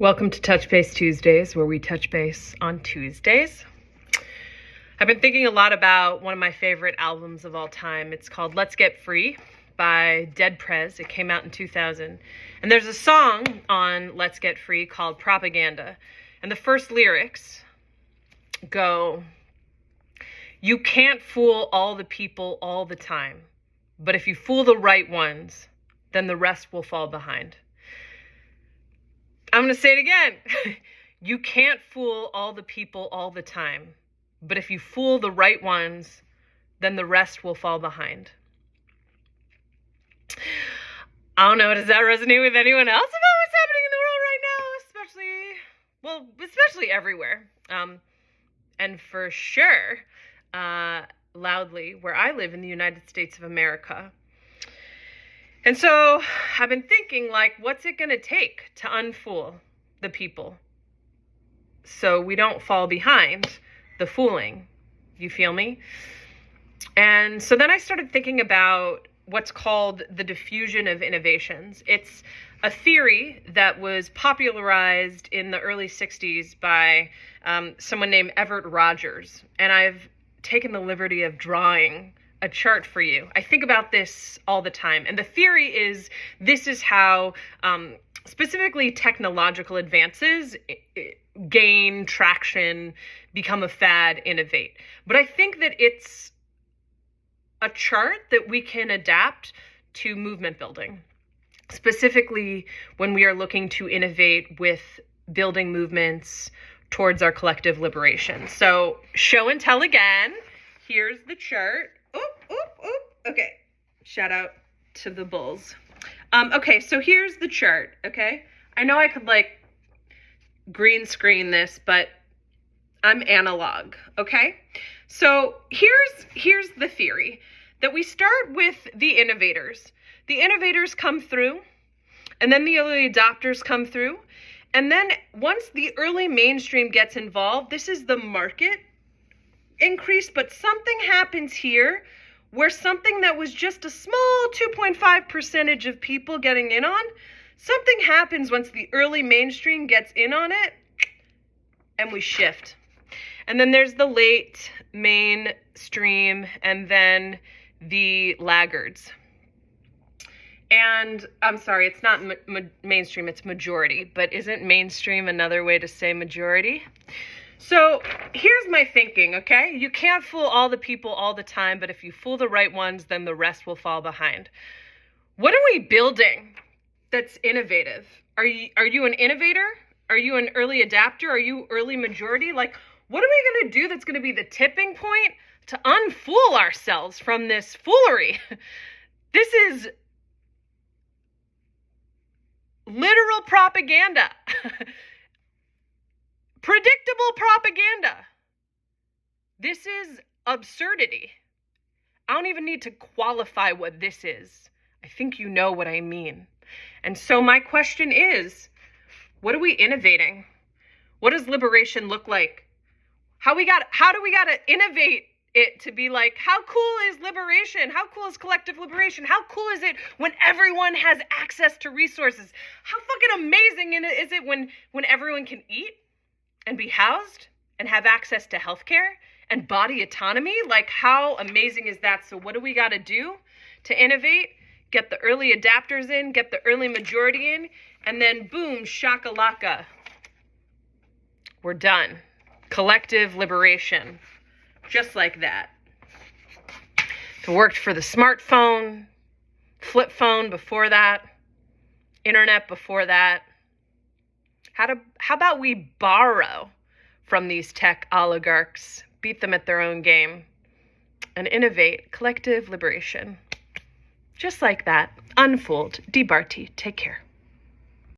Welcome to Touch Base Tuesdays, where we touch base on Tuesdays. I've been thinking a lot about one of my favorite albums of all time. It's called Let's Get Free by Dead Prez. It came out in 2000. And there's a song on Let's Get Free called Propaganda. And the first lyrics go, "You can't fool all the people all the time, but if you fool the right ones, then the rest will fall behind." I'm going to say it again. You can't fool all the people all the time, but if you fool the right ones, then the rest will fall behind. I don't know, does that resonate with anyone else about what's happening in the world right now? Especially everywhere. And for sure, loudly, where I live in the United States of America. And so I've been thinking, what's it going to take to unfool the people so we don't fall behind the fooling? You feel me? And so then I started thinking about what's called the diffusion of innovations. It's a theory that was popularized in the early 60s by someone named Everett Rogers. And I've taken the liberty of drawing a chart for you. I think about this all the time. And the theory is this is how specifically technological advances gain traction, become a fad, innovate. But I think that it's a chart that we can adapt to movement building, specifically when we are looking to innovate with building movements towards our collective liberation. So show and tell again. Here's the chart. Okay. Shout out to the bulls. Okay, so here's the chart, okay? I know I could green screen this, but I'm analog, okay? So here's the theory that we start with the innovators. The innovators come through, and then the early adopters come through, and then once the early mainstream gets involved, this is the market increase, but something happens here where something that was just a small 2.5% of people getting in on, something happens once the early mainstream gets in on it, and we shift. And then there's the late mainstream, and then the laggards. And I'm sorry, it's not mainstream, it's majority, but isn't mainstream another way to say majority? So here's my thinking, okay? You can't fool all the people all the time, but if you fool the right ones, then the rest will fall behind. What are we building that's innovative? Are you an innovator? Are you an early adapter? Are you early majority? What are we going to do that's going to be the tipping point to unfool ourselves from this foolery? This is literal propaganda. Predictable propaganda. This is absurdity. I don't even need to qualify what this is. I think you know what I mean. And so my question is, what are we innovating? What does liberation look like? How do we gotta innovate it to be how cool is liberation? How cool is collective liberation? How cool is it when everyone has access to resources? How fucking amazing is it when everyone can eat and be housed and have access to healthcare and body autonomy? How amazing is that? So what do we got to do to innovate? Get the early adapters in, get the early majority in, and then boom, shakalaka. We're done. Collective liberation. Just like that. It worked for the smartphone, flip phone before that, internet before that. How about we borrow from these tech oligarchs, beat them at their own game, and innovate collective liberation? Just like that. Unfold. D. Barty. Take care.